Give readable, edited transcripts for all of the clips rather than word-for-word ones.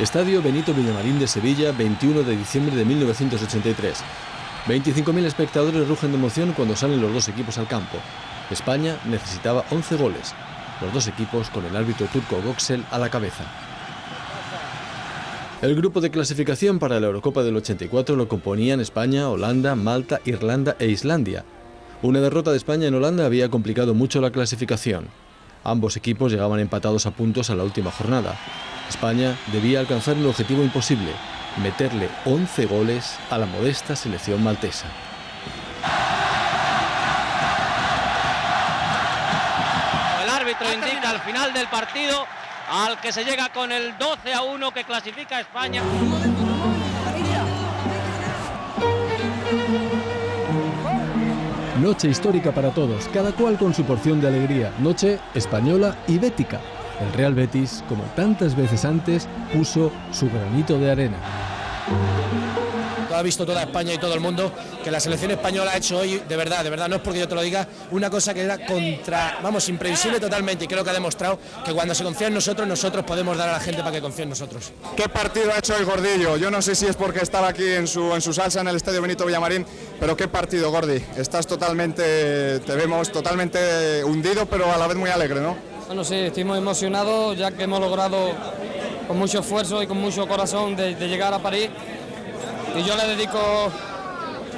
Estadio Benito Villamarín de Sevilla, 21 de diciembre de 1983. 25.000 espectadores rugen de emoción cuando salen los dos equipos al campo. España necesitaba 11 goles, los dos equipos con el árbitro turco Göksel a la cabeza. El grupo de clasificación para la Eurocopa del 84 lo componían España, Holanda, Malta, Irlanda e Islandia. Una derrota de España en Holanda había complicado mucho la clasificación. Ambos equipos llegaban empatados a puntos a la última jornada. España debía alcanzar un objetivo imposible: meterle 11 goles a la modesta selección maltesa. El árbitro indica al final del partido al que se llega con el 12-1 que clasifica a España. Noche histórica para todos, cada cual con su porción de alegría. Noche española y bética. El Real Betis, como tantas veces antes, puso su granito de arena. Ha visto toda España y todo el mundo que la selección española ha hecho hoy, de verdad, no es porque yo te lo diga, una cosa que era imprevisible totalmente, y creo que ha demostrado que cuando se confía en nosotros, nosotros podemos dar a la gente para que confíe en nosotros. ¿Qué partido ha hecho hoy Gordillo? Yo no sé si es porque estaba aquí en su salsa en el Estadio Benito Villamarín, pero qué partido, Gordi. Te vemos totalmente hundido, pero a la vez muy alegre, ¿no? Bueno, sí, estoy muy emocionado ya que hemos logrado con mucho esfuerzo y con mucho corazón de llegar a París. Y yo le dedico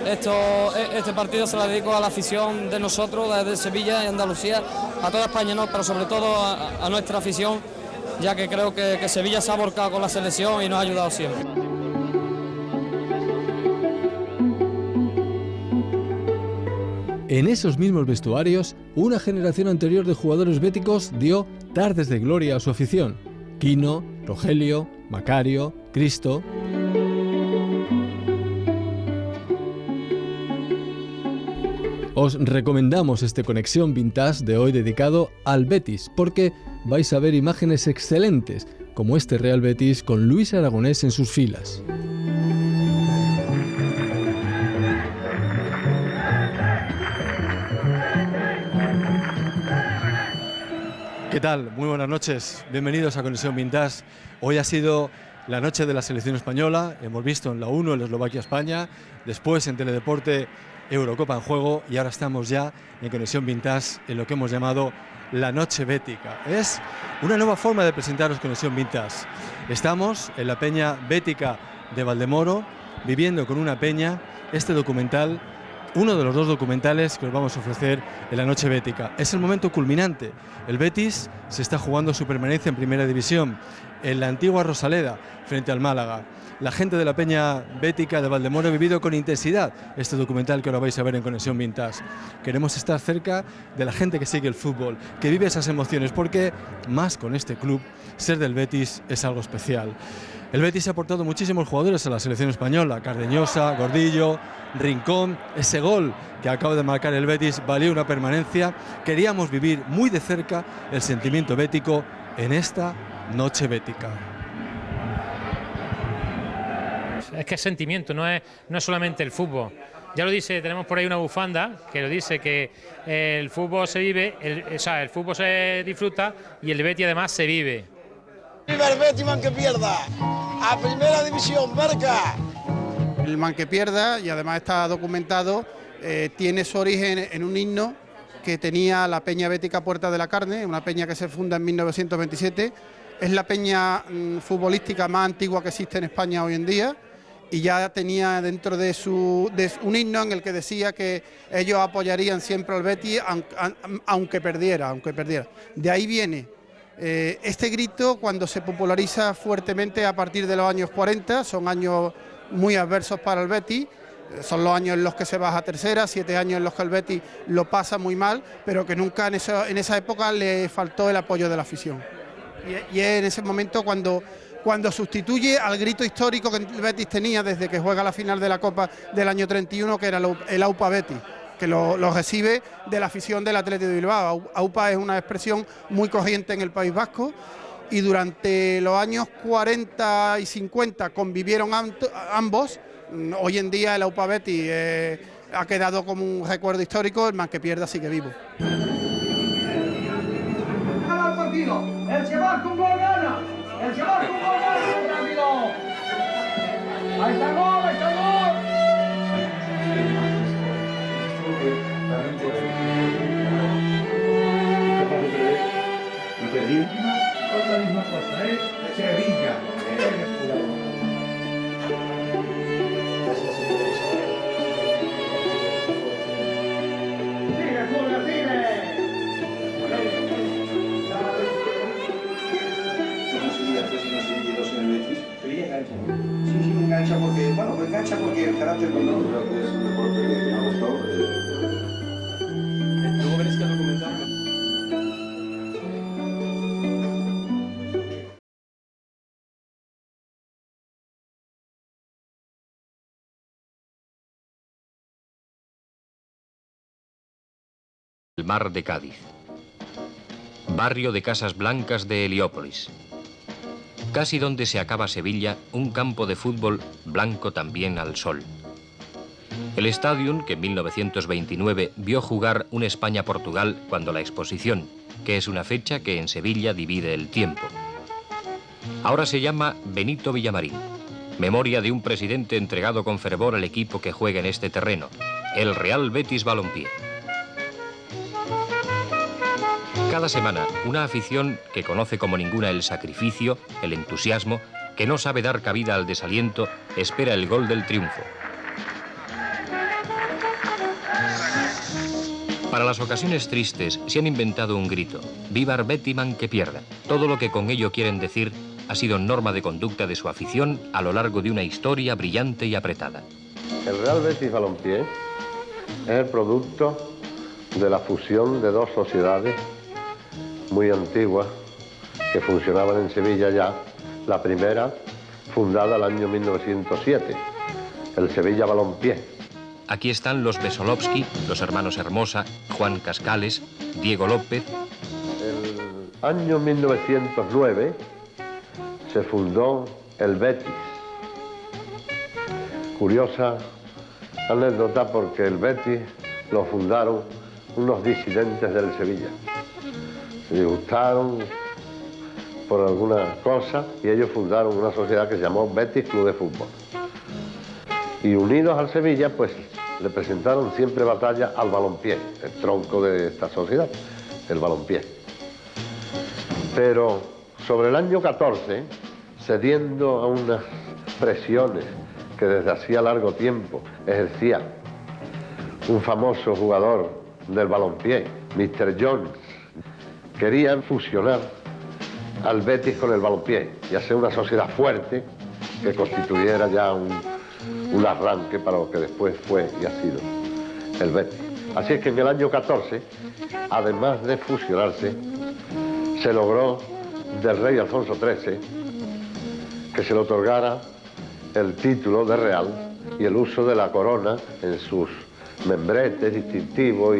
este partido, se lo dedico a la afición de nosotros, de Sevilla y Andalucía, a toda España, ¿no? Pero sobre todo a nuestra afición, ya que creo que Sevilla se ha volcado con la selección y nos ha ayudado siempre. En esos mismos vestuarios, una generación anterior de jugadores béticos dio tardes de gloria a su afición. Quino, Rogelio, Macario, Cristo. Os recomendamos este Conexión Vintage de hoy dedicado al Betis, porque vais a ver imágenes excelentes, como este Real Betis con Luis Aragonés en sus filas. ¿Qué tal? Muy buenas noches, bienvenidos a Conexión Vintage. Hoy ha sido la noche de la selección española, hemos visto en la 1 el Eslovaquia-España, después en Teledeporte Eurocopa en juego, y ahora estamos ya en Conexión Vintage en lo que hemos llamado la Noche Bética. Es una nueva forma de presentaros Conexión Vintage. Estamos en la peña bética de Valdemoro, viviendo con una peña este documental, uno de los dos documentales que os vamos a ofrecer en la Noche Bética. Es el momento culminante. El Betis se está jugando su permanencia en Primera División, en la antigua Rosaleda, frente al Málaga. La gente de la peña bética de Valdemoro ha vivido con intensidad este documental que ahora vais a ver en Conexión Vintage. Queremos estar cerca de la gente que sigue el fútbol, que vive esas emociones, porque más con este club, ser del Betis es algo especial. El Betis ha aportado muchísimos jugadores a la selección española: Cardeñosa, Gordillo, Rincón. Ese gol que acaba de marcar el Betis valió una permanencia. Queríamos vivir muy de cerca el sentimiento bético en esta Noche Bética. Es que es sentimiento, no es solamente el fútbol. Ya lo dice, tenemos por ahí una bufanda que lo dice, que el fútbol se vive, el fútbol se disfruta y el Betis además se vive. ¡Viva el Betis, man que pierda! ¡A Primera División, marca! El man que pierda, y además está documentado, tiene su origen en un himno que tenía la Peña Bética Puerta de la Carne, una peña que se funda en 1927. Es la peña futbolística más antigua que existe en España hoy en día, y ya tenía dentro de un himno en el que decía que ellos apoyarían siempre al Betis aunque perdiera. De ahí viene este grito, cuando se populariza fuertemente a partir de los años 40, son años muy adversos para el Betis, son los años en los que se baja a tercera, 7 años en los que el Betis lo pasa muy mal, pero que nunca en esa época le faltó el apoyo de la afición. Y es en ese momento cuando sustituye al grito histórico que el Betis tenía desde que juega la final de la Copa del año 31, que era el Aupa Betis, que lo recibe de la afición del Athletic de Bilbao. Aupa es una expresión muy corriente en el País Vasco, y durante los años 40 y 50 convivieron ambos. Hoy en día el Aupa Betis ha quedado como un recuerdo histórico, el man que pierda sigue vivo. El que va con gol gana. El que va con gol gana. carácter, creo que es un deporte que me ha gustado. Luego veréis que el documental... El mar de Cádiz. Barrio de casas blancas de Heliópolis. Casi donde se acaba Sevilla, un campo de fútbol blanco también al sol. El Stadium, que en 1929 vio jugar un España-Portugal cuando la Exposición, que es una fecha que en Sevilla divide el tiempo. Ahora se llama Benito Villamarín, memoria de un presidente entregado con fervor al equipo que juega en este terreno, el Real Betis Balompié. Cada semana, una afición que conoce como ninguna el sacrificio, el entusiasmo, que no sabe dar cabida al desaliento, espera el gol del triunfo. Para las ocasiones tristes se han inventado un grito: «Viva Bettyman que pierda». Todo lo que con ello quieren decir ha sido norma de conducta de su afición a lo largo de una historia brillante y apretada. El Real Betis Balompié es el producto de la fusión de dos sociedades muy antiguas que funcionaban en Sevilla ya. La primera, fundada el año 1907, el Sevilla Balompié. Aquí están los Besolovsky, los hermanos Hermosa, Juan Cascales, Diego López. El año 1909 se fundó el Betis. Curiosa anécdota porque el Betis lo fundaron unos disidentes del Sevilla. Se disgustaron por alguna cosa y ellos fundaron una sociedad que se llamó Betis Club de Fútbol. Y unidos al Sevilla, pues le presentaron siempre batalla al balompié, el tronco de esta sociedad, el balompié. Pero sobre el año 14, cediendo a unas presiones que desde hacía largo tiempo ejercía un famoso jugador del balompié, Mr. Jones, querían fusionar al Betis con el balompié y hacer una sociedad fuerte que constituyera ya un arranque para lo que después fue y ha sido el Betis. Así es que en el año 14, además de fusionarse, se logró del rey Alfonso XIII que se le otorgara el título de real y el uso de la corona en sus membretes, distintivos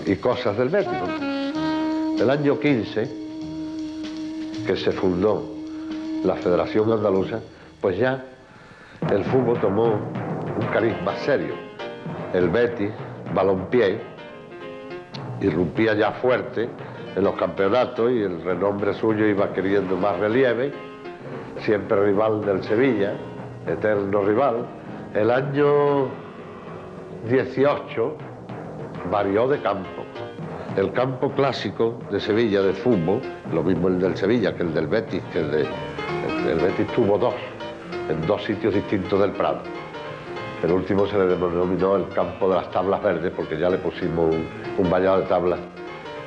y cosas del Betis. El año 15, que se fundó la Federación Andaluza, pues ya el fútbol tomó un cariz más serio. El Betis Balompié irrumpía ya fuerte en los campeonatos y el renombre suyo iba adquiriendo más relieve, siempre rival del Sevilla, eterno rival. El año 18 varió de campo. El campo clásico de Sevilla de fútbol, lo mismo el del Sevilla que el del Betis, el Betis tuvo dos, en dos sitios distintos del Prado. El último se le denominó el campo de las tablas verdes porque ya le pusimos un vallado de tablas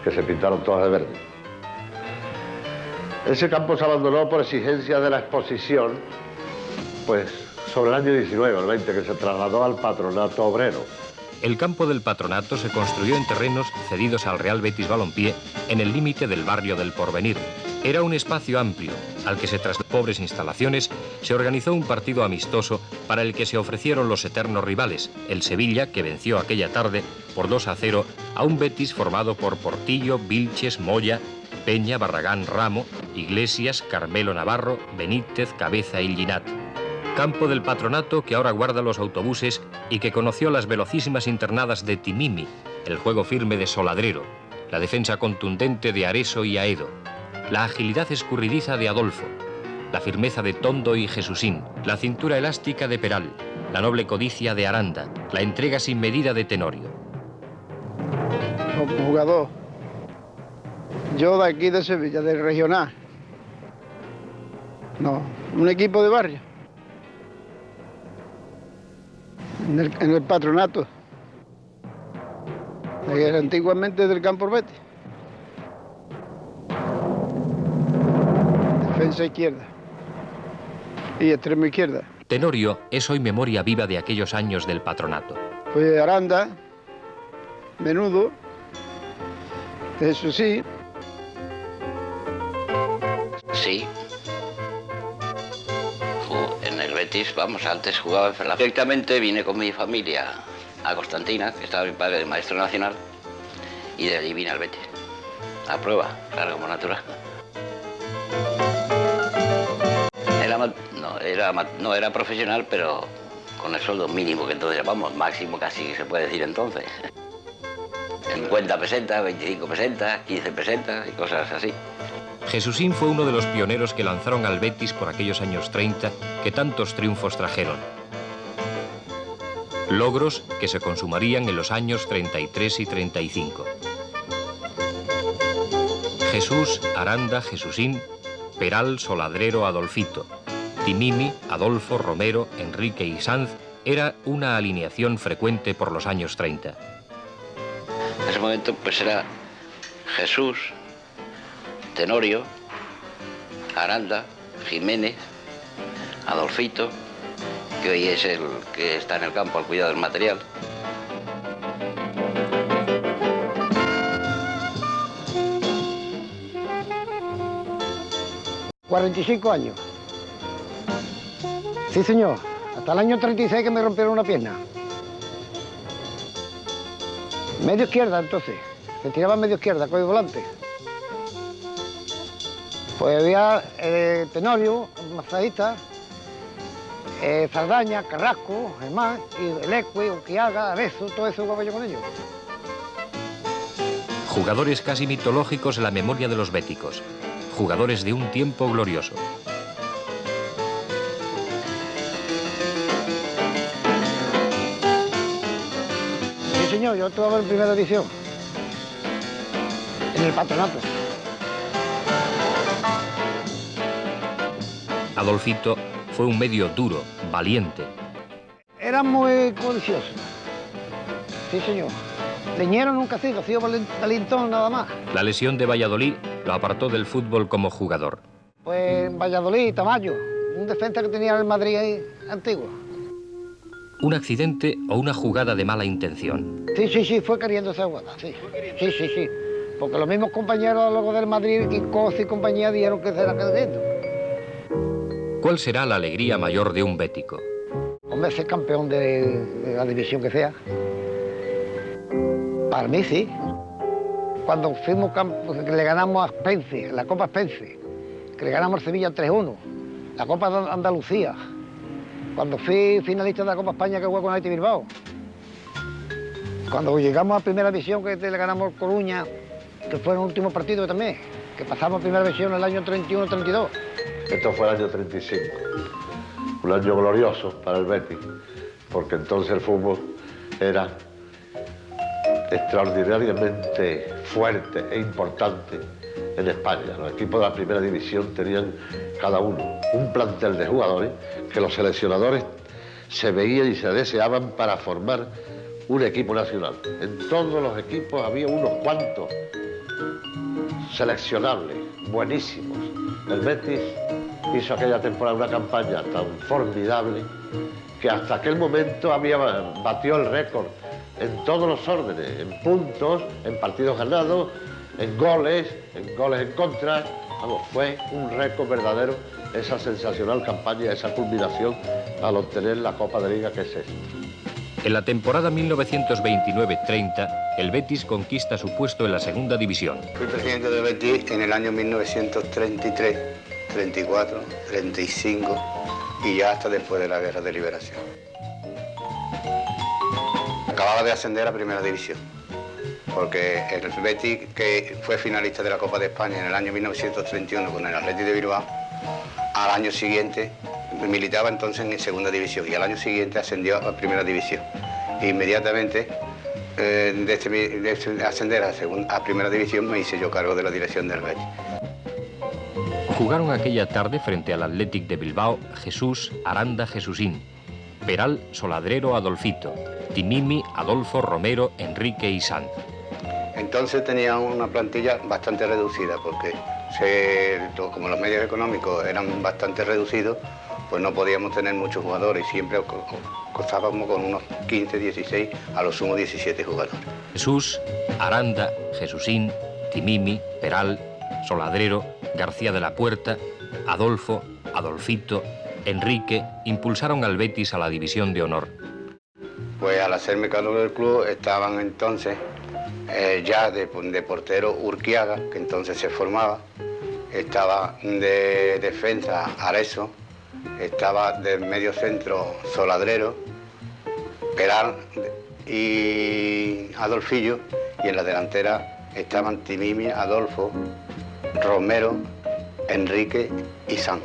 que se pintaron todas de verde. Ese campo se abandonó por exigencia de la exposición, pues sobre el año 19 o 20, que se trasladó al Patronato Obrero. El campo del Patronato se construyó en terrenos cedidos al Real Betis Balompié en el límite del barrio del Porvenir. Era un espacio amplio, al que tras pobres instalaciones se organizó un partido amistoso para el que se ofrecieron los eternos rivales, el Sevilla, que venció aquella tarde por 2-0 a un Betis formado por Portillo, Vilches, Moya, Peña, Barragán, Ramo, Iglesias, Carmelo Navarro, Benítez, Cabeza y Ginat. Campo del Patronato que ahora guarda los autobuses y que conoció las velocísimas internadas de Timimi, el juego firme de Soladrero, la defensa contundente de Areso y Aedo, la agilidad escurridiza de Adolfo, la firmeza de Tondo y Jesusín, la cintura elástica de Peral, la noble codicia de Aranda, la entrega sin medida de Tenorio. Como jugador, yo de aquí de Sevilla, del regional, no, un equipo de barrio. En el Patronato, antiguamente del Campo Betis. Defensa izquierda y extremo izquierda. Tenorio es hoy memoria viva de aquellos años del patronato. Pues Aranda, Menudo, Jesusín. Sí. En el Betis, vamos, antes jugaba en Ferla. Directamente vine con mi familia a Constantina, que estaba mi padre de maestro nacional, y de allí vine al Betis. A prueba, claro, como natural. No era profesional, pero con el sueldo mínimo que entonces llamamos, máximo casi se puede decir entonces. 50 pesetas, 25 pesetas, 15 pesetas y cosas así. Jesusín fue uno de los pioneros que lanzaron al Betis por aquellos años 30 que tantos triunfos trajeron. Logros que se consumarían en los años 33 y 35. Jesús, Aranda, Jesusín, Peral, Soladrero, Adolfito, Timimi, Adolfo, Romero, Enrique y Sanz era una alineación frecuente por los años 30. En ese momento pues era Jesús, Tenorio, Aranda, Jiménez, Adolfito, que hoy es el que está en el campo al cuidado del material. ...45 años. Sí, señor. Hasta el año 36 que me rompieron una pierna. Medio izquierda, entonces. Se tiraba medio izquierda, con el volante. Pues había Tenorio, Mazadita, Sardaña, Carrasco, Germán, y Elecue, Uquiaga, Arezo, todo eso jugaba yo con ellos. Jugadores casi mitológicos en la memoria de los béticos. Jugadores de un tiempo glorioso. Sí, señor, yo estuve en primera división. En el patronato. Adolfito fue un medio duro, valiente. Era muy codicioso. Sí, señor. Leñero nunca ha sido valentón nada más. La lesión de Valladolid lo apartó del fútbol como jugador. Pues en Valladolid, Tamayo, un defensa que tenía el Madrid ahí, antiguo. ¿Un accidente o una jugada de mala intención? Sí, fue queriendo esa jugada, sí. Sí. Porque los mismos compañeros luego del Madrid, Quincos y compañía, dijeron que se era queriendo. ¿Cuál será la alegría mayor de un bético? Hombre, ser campeón de la división que sea. Para mí sí. Cuando fuimos que le ganamos a Spence, la Copa Spence, que le ganamos a Sevilla 3-1, la Copa de Andalucía, cuando fui finalista de la Copa España que jugué con Athletic Bilbao, cuando llegamos a Primera División que le ganamos a Coruña, que fue el último partido también, que pasamos a Primera División en el año 31-32. Esto fue el año 35, un año glorioso para el Betis, porque entonces el fútbol era extraordinariamente fuerte e importante en España. Los equipos de la primera división tenían cada uno un plantel de jugadores que los seleccionadores se veían y se deseaban para formar un equipo nacional. En todos los equipos había unos cuantos seleccionables, buenísimos. El Betis hizo aquella temporada una campaña tan formidable que hasta aquel momento batió el récord en todos los órdenes, en puntos, en partidos ganados, en goles en contra. Vamos, fue un récord verdadero esa sensacional campaña, esa culminación al obtener la Copa de Liga que es esta. En la temporada 1929-30, el Betis conquista su puesto en la segunda división. Fui presidente del Betis en el año 1933, 34, 35 y ya hasta después de la Guerra de Liberación. Acababa de ascender a Primera División, porque el Betis, que fue finalista de la Copa de España en el año 1931 con el Athletic de Bilbao, al año siguiente militaba entonces en Segunda División y al año siguiente ascendió a Primera División. Inmediatamente de ascender a Primera División me hice yo cargo de la dirección del Betis. Jugaron aquella tarde frente al Athletic de Bilbao Jesús, Aranda, Jesusín, Peral, Soladrero, Adolfito, Timimi, Adolfo, Romero, Enrique y Sanz. Entonces tenía una plantilla bastante reducida porque como los medios económicos eran bastante reducidos, pues no podíamos tener muchos jugadores y siempre contábamos con unos 15, 16, a lo sumo 17 jugadores. Jesús, Aranda, Jesusín, Timimi, Peral, Soladrero, García de la Puerta, Adolfo, Adolfito, Enrique impulsaron al Betis a la división de honor. Pues al hacerme cargo del club estaban entonces ya de portero Urquiaga, que entonces se formaba, estaba de defensa Areso, estaba de medio centro Soladrero, Peral y Adolfillo, y en la delantera estaban Timimi, Adolfo, Romero, Enrique y San.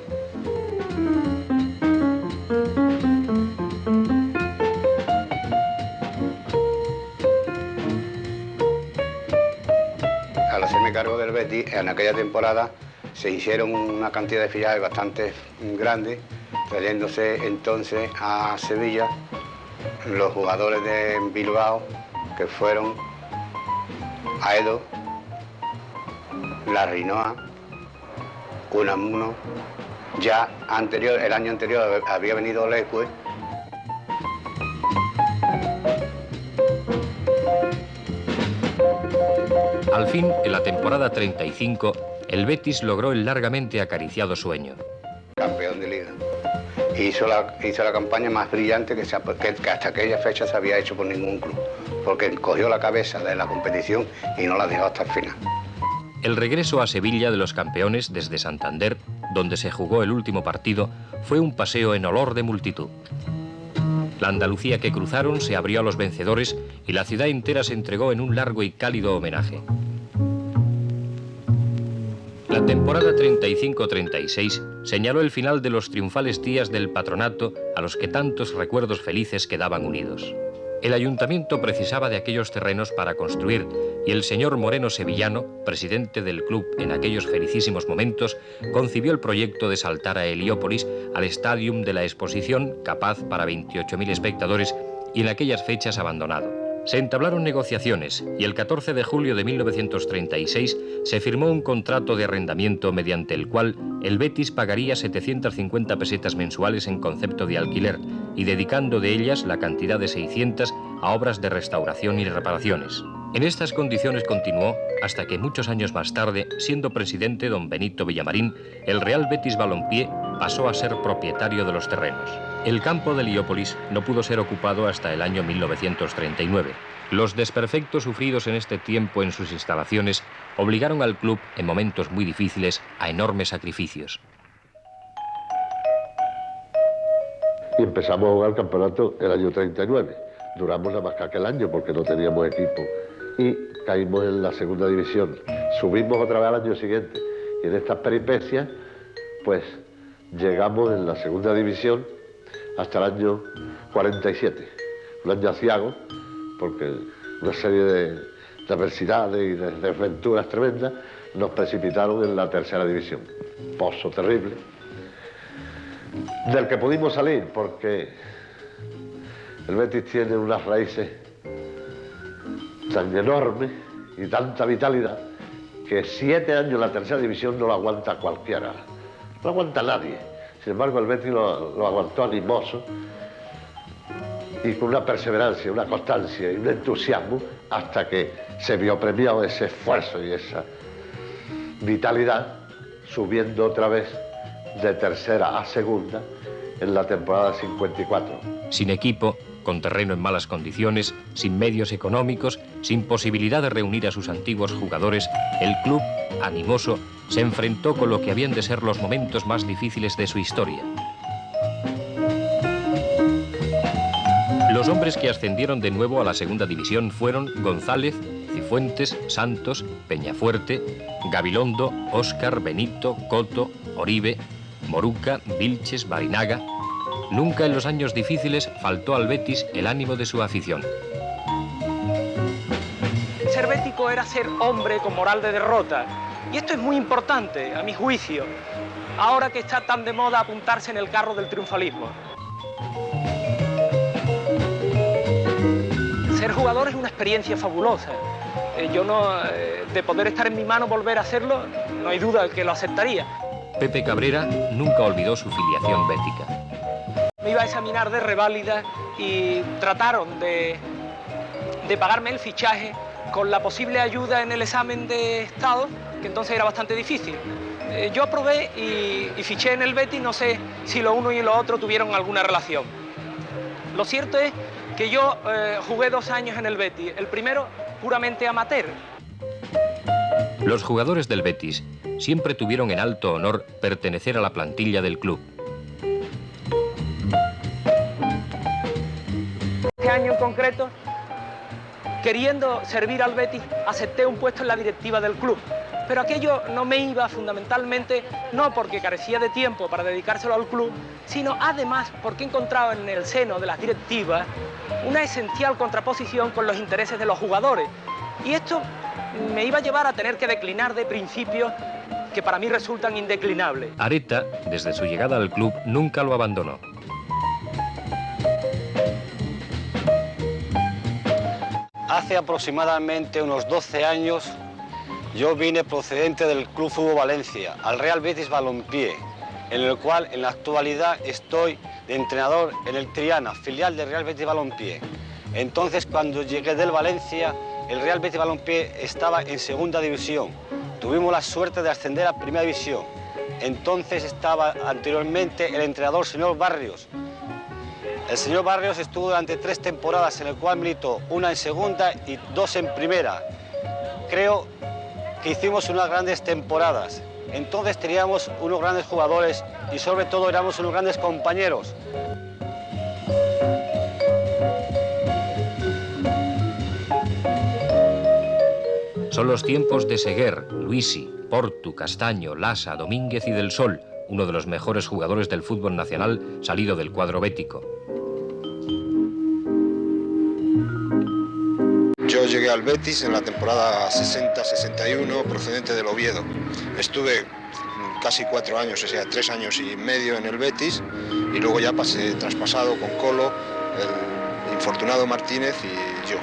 Al hacerme cargo del Betis, en aquella temporada se hicieron una cantidad de fichajes bastante grandes, trayéndose entonces a Sevilla los jugadores de Bilbao, que fueron Aedo, Larrinoa, Unamuno. Ya el año anterior había venido Leque. Al fin, en la temporada 35, el Betis logró el largamente acariciado sueño. Campeón de Liga. Hizo la campaña más brillante que hasta aquella fecha se había hecho por ningún club, porque cogió la cabeza de la competición y no la dejó hasta el final. El regreso a Sevilla de los campeones desde Santander, donde se jugó el último partido, fue un paseo en olor de multitud. La Andalucía que cruzaron se abrió a los vencedores y la ciudad entera se entregó en un largo y cálido homenaje. La temporada 35-36 señaló el final de los triunfales días del patronato a los que tantos recuerdos felices quedaban unidos. El ayuntamiento precisaba de aquellos terrenos para construir y el señor Moreno Sevillano, presidente del club en aquellos felicísimos momentos, concibió el proyecto de saltar a Heliópolis al Stadium de la Exposición, capaz para 28.000 espectadores y en aquellas fechas abandonado. Se entablaron negociaciones y el 14 de julio de 1936 se firmó un contrato de arrendamiento mediante el cual el Betis pagaría 750 pesetas mensuales en concepto de alquiler y dedicando de ellas la cantidad de 600 a obras de restauración y reparaciones. En estas condiciones continuó hasta que muchos años más tarde, siendo presidente don Benito Villamarín, el Real Betis Balompié pasó a ser propietario de los terrenos. El campo de Heliópolis no pudo ser ocupado hasta el año 1939. Los desperfectos sufridos en este tiempo en sus instalaciones obligaron al club, en momentos muy difíciles, a enormes sacrificios. Y empezamos a jugar el campeonato el año 39. Duramos nada más que aquel año porque no teníamos equipo. Y caímos en la segunda división. Subimos otra vez al año siguiente. Y en estas peripecias, pues, llegamos en la segunda división hasta el año 47. Un año aciago, porque una serie de adversidades y de desventuras tremendas nos precipitaron en la tercera división. Pozo terrible, del que pudimos salir, porque el Betis tiene unas raíces tan enormes y tanta vitalidad que 7 años en la tercera división no lo aguanta cualquiera, no lo aguanta nadie. Sin embargo, el Betis lo aguantó animoso y con una perseverancia, una constancia y un entusiasmo hasta que se vio premiado ese esfuerzo y esa vitalidad, subiendo otra vez de tercera a segunda en la temporada 54. Sin equipo, con terreno en malas condiciones, sin medios económicos, sin posibilidad de reunir a sus antiguos jugadores, el club, animoso, se enfrentó con lo que habían de ser los momentos más difíciles de su historia. Los hombres que ascendieron de nuevo a la segunda división fueron González, Cifuentes, Santos, Peñafuerte, Gabilondo, Óscar, Benito, Coto, Oribe, Moruca, Vilches, Barinaga. Nunca en los años difíciles faltó al Betis el ánimo de su afición. Ser bético era ser hombre con moral de derrota. Y esto es muy importante, a mi juicio, ahora que está tan de moda apuntarse en el carro del triunfalismo. Ser jugador es una experiencia fabulosa. De poder estar en mi mano volver a hacerlo, no hay duda que lo aceptaría. Pepe Cabrera nunca olvidó su filiación bética. me iba a examinar de reválida y trataron de pagarme el fichaje con la posible ayuda en el examen de estado, que entonces era bastante difícil. Yo aprobé y fiché en el Betis, no sé si lo uno y lo otro tuvieron alguna relación. Lo cierto es que yo jugué 2 años en el Betis, el primero puramente amateur. Los jugadores del Betis siempre tuvieron en alto honor pertenecer a la plantilla del club. Este año en concreto, queriendo servir al Betis, acepté un puesto en la directiva del club. Pero aquello no me iba fundamentalmente, no porque carecía de tiempo para dedicárselo al club, sino además porque encontraba en el seno de las directivas una esencial contraposición con los intereses de los jugadores. Y esto me iba a llevar a tener que declinar de principios que para mí resultan indeclinables. Areta, desde su llegada al club, nunca lo abandonó. Hace aproximadamente unos 12 años yo vine procedente del Club Fútbol Valencia al Real Betis Balompié, en el cual en la actualidad estoy de entrenador en el Triana, filial del Real Betis Balompié. Entonces, cuando llegué del Valencia, el Real Betis Balompié estaba en segunda división. Tuvimos la suerte de ascender a primera división. Entonces estaba anteriormente el entrenador señor Barrios. El señor Barrios estuvo durante 3 temporadas, en el cual militó 1 en segunda y 2 en primera. Creo que hicimos unas grandes temporadas. Entonces teníamos unos grandes jugadores y sobre todo éramos unos grandes compañeros. Son los tiempos de Seguer, Luisi, Portu, Castaño, Lasa, Domínguez y Del Sol, uno de los mejores jugadores del fútbol nacional salido del cuadro bético. Yo llegué al Betis en la temporada 60-61, procedente del Oviedo. Estuve casi 4 años, o sea, 3 años y medio en el Betis, y luego ya pasé traspasado con Colo, el infortunado Martínez y yo.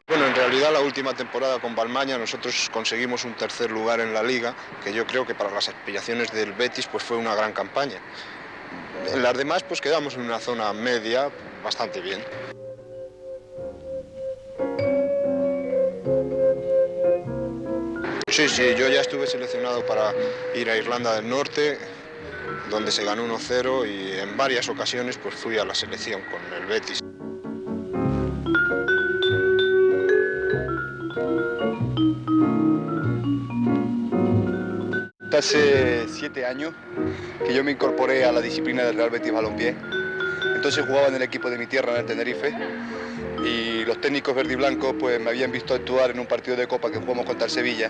Bueno, en realidad la última temporada con Balmaña nosotros conseguimos un 3er lugar en la Liga, que yo creo que para las aspiraciones del Betis pues fue una gran campaña. En las demás pues quedamos en una zona media bastante bien. Sí, yo ya estuve seleccionado para ir a Irlanda del Norte, donde se ganó 1-0, y en varias ocasiones pues fui a la selección con el Betis. Hace 7 años que yo me incorporé a la disciplina del Real Betis Balompié. Entonces jugaba en el equipo de mi tierra, en el Tenerife, y los técnicos verde y blanco pues me habían visto actuar en un partido de Copa que jugamos contra el Sevilla.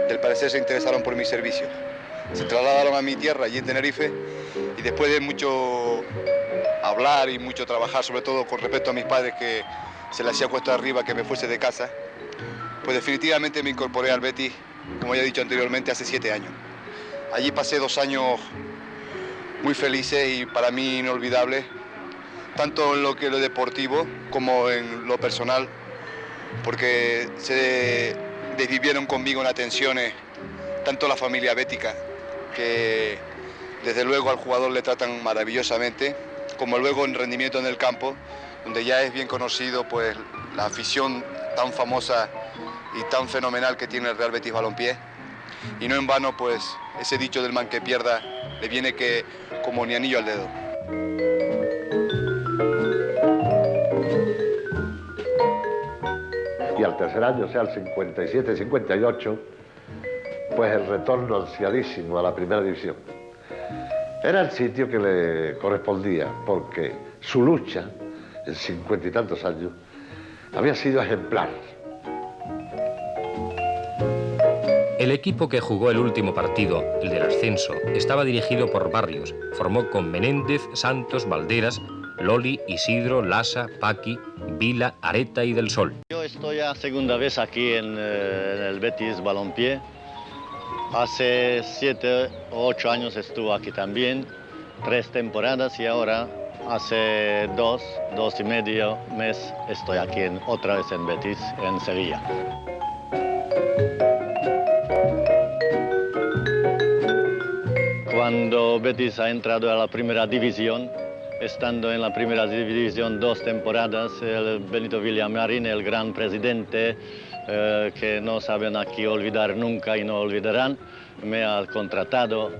Y al parecer se interesaron por mis servicios. Se trasladaron a mi tierra, allí en Tenerife, y después de mucho hablar y mucho trabajar, sobre todo con respecto a mis padres, que se les hacía cuesta arriba que me fuese de casa, pues definitivamente me incorporé al Betis, como ya he dicho anteriormente, hace 7 años. Allí pasé 2 años muy felices y para mí inolvidables, tanto en lo deportivo como en lo personal, porque se desvivieron conmigo en tensiones, tanto la familia bética, que desde luego al jugador le tratan maravillosamente, como luego en rendimiento en el campo, donde ya es bien conocido pues la afición tan famosa y tan fenomenal que tiene el Real Betis Balompié. Y no en vano, pues, ese dicho del man que pierda le viene que como ni anillo al dedo. Y al tercer año, o sea, al 57-58, pues el retorno ansiadísimo a la primera división. Era el sitio que le correspondía, porque su lucha, en 50 y tantos años, había sido ejemplar. El equipo que jugó el último partido, el del ascenso, estaba dirigido por Barrios. Formó con Menéndez, Santos, Valderas, Loli, Isidro, Lasa, Paqui, Vila, Areta y Del Sol. Yo estoy a segunda vez aquí en el Betis Balompié. Hace 7 o 8 años estuve aquí también, 3 temporadas, y ahora hace 2 y medio mes estoy aquí otra vez en Betis, en Sevilla. cuando Betis ha entrado a la primera división, estando en la primera división 2 temporadas, el Benito Villamarín, el gran presidente, que no saben aquí olvidar nunca y no olvidarán, me ha contratado.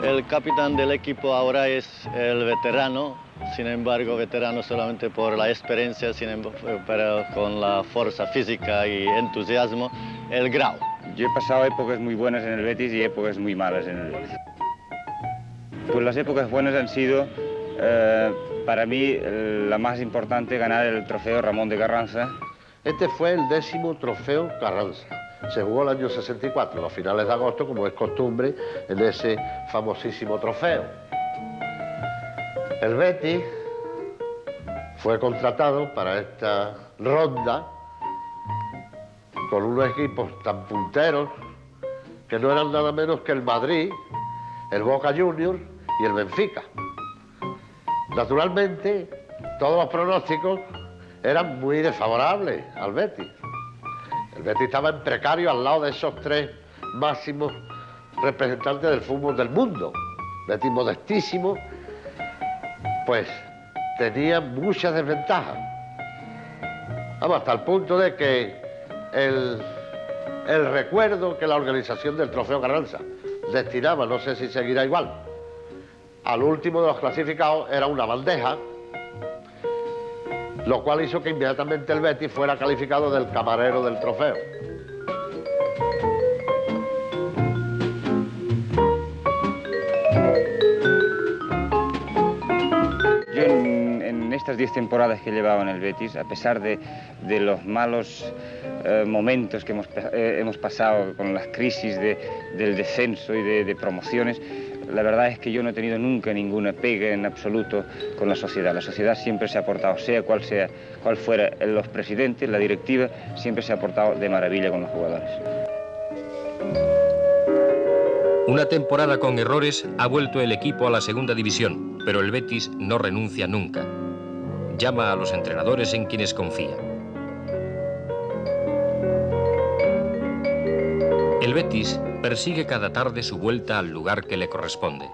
El capitán del equipo ahora es el veterano, sin embargo veterano solamente por la experiencia, pero con la fuerza física y entusiasmo, el Grau. Yo he pasado épocas muy buenas en el Betis y épocas muy malas en el Betis. Pues las épocas buenas han sido, para mí, la más importante, ganar el trofeo Ramón de Carranza. Este fue el 10º trofeo Carranza. Se jugó el año 64, a finales de agosto, como es costumbre, en ese famosísimo trofeo. El Betis fue contratado para esta ronda con unos equipos tan punteros que no eran nada menos que el Madrid, el Boca Juniors y el Benfica. Naturalmente, todos los pronósticos eran muy desfavorables al Betis. El Betis estaba en precario al lado de esos 3 máximos representantes del fútbol del mundo. Betis modestísimo, pues tenía muchas desventajas. Vamos, hasta el punto de que el recuerdo que la organización del Trofeo Carranza destinaba, no sé si seguirá igual, al último de los clasificados era una bandeja, lo cual hizo que inmediatamente el Betis fuera calificado del camarero del trofeo. Yo en estas 10 temporadas que he llevado en el Betis, a pesar de los malos momentos que hemos pasado con las crisis del descenso y de promociones, la verdad es que yo no he tenido nunca ninguna pega en absoluto con la sociedad. La sociedad siempre se ha portado, sea cual fuera los presidentes, la directiva, siempre se ha portado de maravilla con los jugadores. Una temporada con errores ha vuelto el equipo a la segunda división, pero el Betis no renuncia nunca. Llama a los entrenadores en quienes confía. El Betis persigue cada tarde su vuelta al lugar que le corresponde.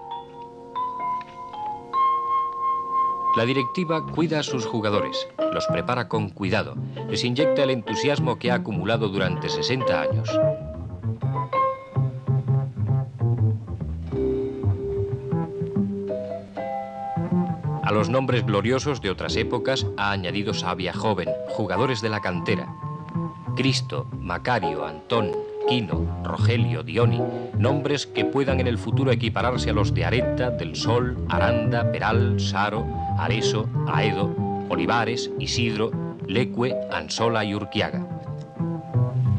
La directiva cuida a sus jugadores, los prepara con cuidado, les inyecta el entusiasmo que ha acumulado durante 60 años. A los nombres gloriosos de otras épocas ha añadido savia joven, jugadores de la cantera. Cristo, Macario, Antón, Quino, Rogelio, Dioni, nombres que puedan en el futuro equipararse a los de Areta, Del Sol, Aranda, Peral, Saro, Areso, Aedo, Olivares, Isidro, Lecue, Ansola y Urquiaga.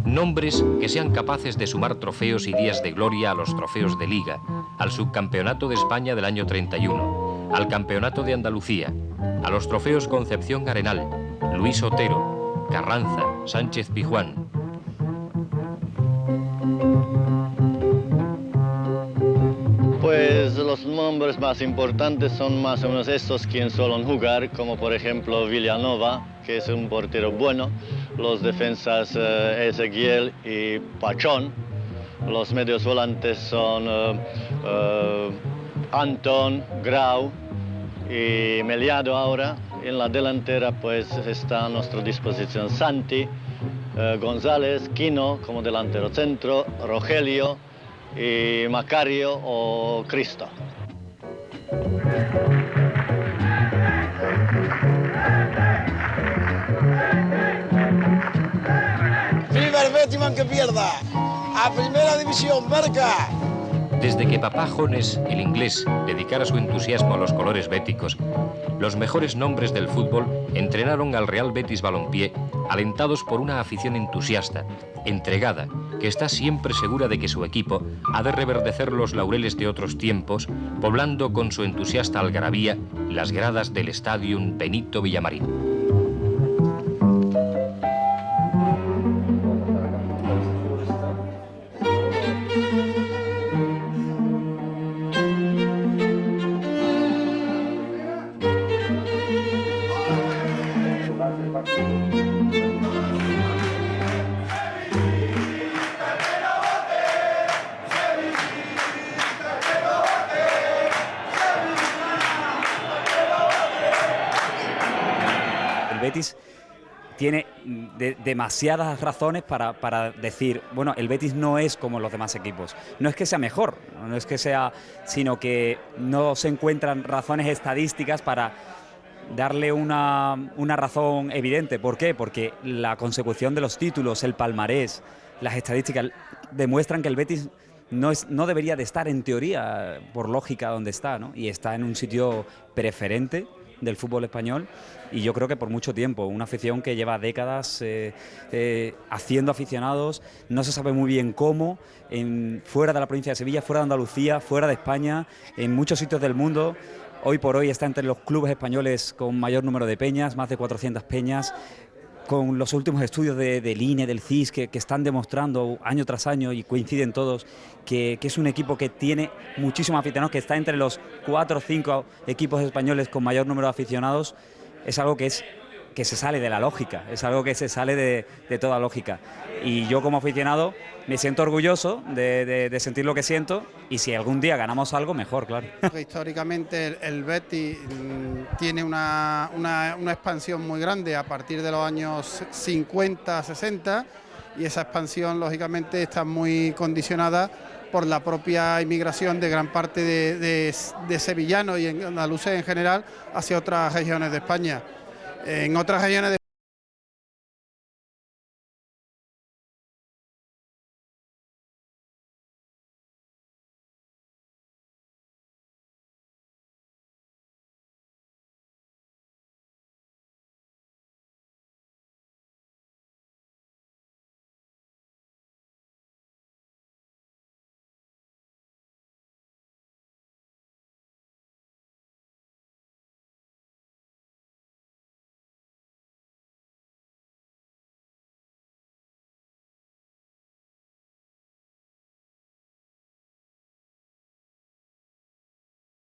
Nombres que sean capaces de sumar trofeos y días de gloria a los trofeos de Liga, al subcampeonato de España del año 31, al campeonato de Andalucía, a los trofeos Concepción Arenal, Luis Otero, Carranza, Sánchez Pizjuán. Pues los nombres más importantes son más o menos estos quienes suelen jugar, como por ejemplo Villanova, que es un portero bueno, los defensas Ezequiel y Pachón, los medios volantes son Antón, Grau y Meliado ahora. En la delantera pues está a nuestra disposición Santi, González, Quino como delantero centro, Rogelio y Macario o Cristo. ¡Viva el Betis, man que pierda! ¡A primera división, Barca! Desde que Papá Jones, el inglés, dedicara su entusiasmo a los colores béticos, los mejores nombres del fútbol entrenaron al Real Betis Balompié, alentados por una afición entusiasta, entregada, que está siempre segura de que su equipo ha de reverdecer los laureles de otros tiempos, poblando con su entusiasta algarabía las gradas del Stadium Benito Villamarín. Betis tiene demasiadas razones para decir, bueno, el Betis no es como los demás equipos. No es que sea mejor, no es que sea, sino que no se encuentran razones estadísticas para darle una razón evidente. ¿Por qué? Porque la consecución de los títulos, el palmarés, las estadísticas demuestran que el Betis no debería de estar en teoría, por lógica, donde está, ¿no? Y está en un sitio preferente del fútbol español, y yo creo que por mucho tiempo, una afición que lleva décadas haciendo aficionados, no se sabe muy bien cómo, fuera de la provincia de Sevilla, fuera de Andalucía, fuera de España, en muchos sitios del mundo. Hoy por hoy está entre los clubes españoles con mayor número de peñas, más de 400 peñas, con los últimos estudios del INE, del CIS, que están demostrando año tras año, y coinciden todos, que es un equipo que tiene muchísimos aficionados, que está entre los 4 o 5 equipos españoles con mayor número de aficionados. Es algo que se sale de la lógica, es algo que se sale de toda lógica. Y yo, como aficionado, me siento orgulloso de sentir lo que siento, y si algún día ganamos algo, mejor, claro. Históricamente el Betis tiene una expansión muy grande a partir de los años 50, 60, y esa expansión lógicamente está muy condicionada por la propia inmigración de gran parte de sevillanos y andaluces en general hacia otras regiones de España. En otras regiones de